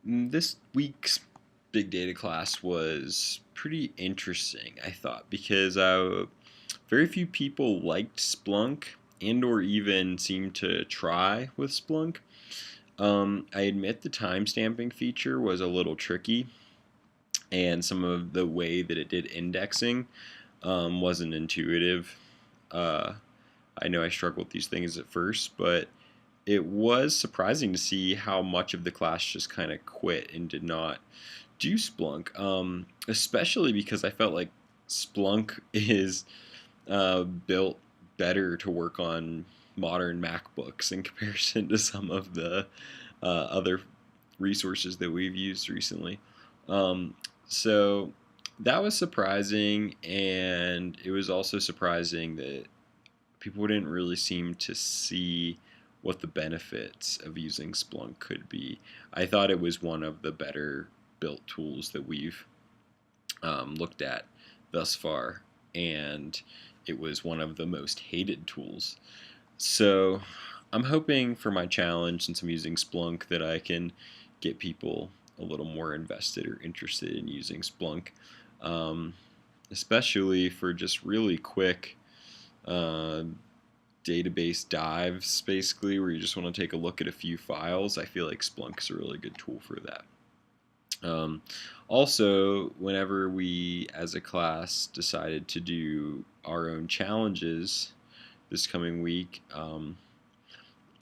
This week's big data class was pretty interesting, I thought, because very few people liked Splunk and or even seemed to try with Splunk. I admit the timestamping feature was a little tricky, and some of the way that it did indexing wasn't intuitive. Uh, I know I struggled with these things at first, but it was surprising to see how much of the class just kind of quit and did not do Splunk, especially because I felt like Splunk is built better to work on modern MacBooks in comparison to some of the other resources that we've used recently. Um, so that was surprising, and it was also surprising that people didn't really seem to see what the benefits of using Splunk could be. I thought it was one of the better built tools that we've looked at thus far, and it was one of the most hated tools. So I'm hoping for my challenge, since I'm using Splunk, that I can get people a little more invested or interested in using Splunk, um, especially for just really quick uh, database dives, basically, where you just want to take a look at a few files. I feel like Splunk's a really good tool for that. Um, Also, whenever we as a class decided to do our own challenges this coming week,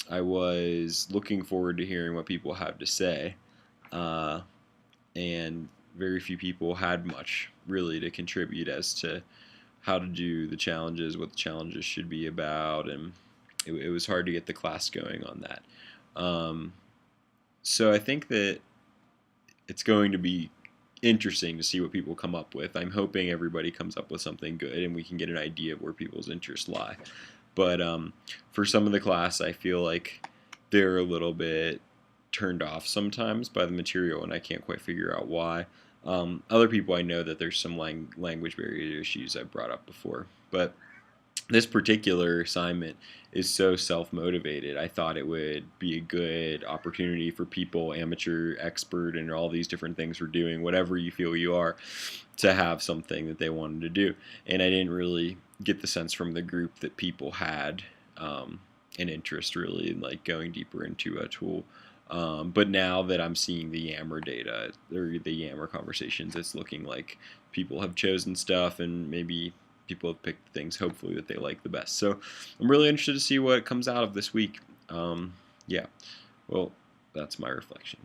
I was looking forward to hearing what people have to say. Uh, and very few people had much really to contribute as to how to do the challenges, what the challenges should be about, and it was hard to get the class going on that. Um, so I think that it's going to be interesting to see what people come up with. I'm hoping everybody comes up with something good and we can get an idea of where people's interests lie. But for some of the class, I feel like they're a little bit turned off sometimes by the material, and I can't quite figure out why. Other people, I know that there's some language barrier issues I've brought up before, but this particular assignment is so self-motivated. I thought it would be a good opportunity for people, amateur, expert, and all these different things we're doing, whatever you feel you are, to have something that they wanted to do. And I didn't really get the sense from the group that people had an interest really in like going deeper into a tool. But now that I'm seeing the Yammer data or the Yammer conversations, it's looking like people have chosen stuff and maybe people have picked things hopefully that they like the best. So I'm really interested to see what comes out of this week. Yeah, well, that's my reflection.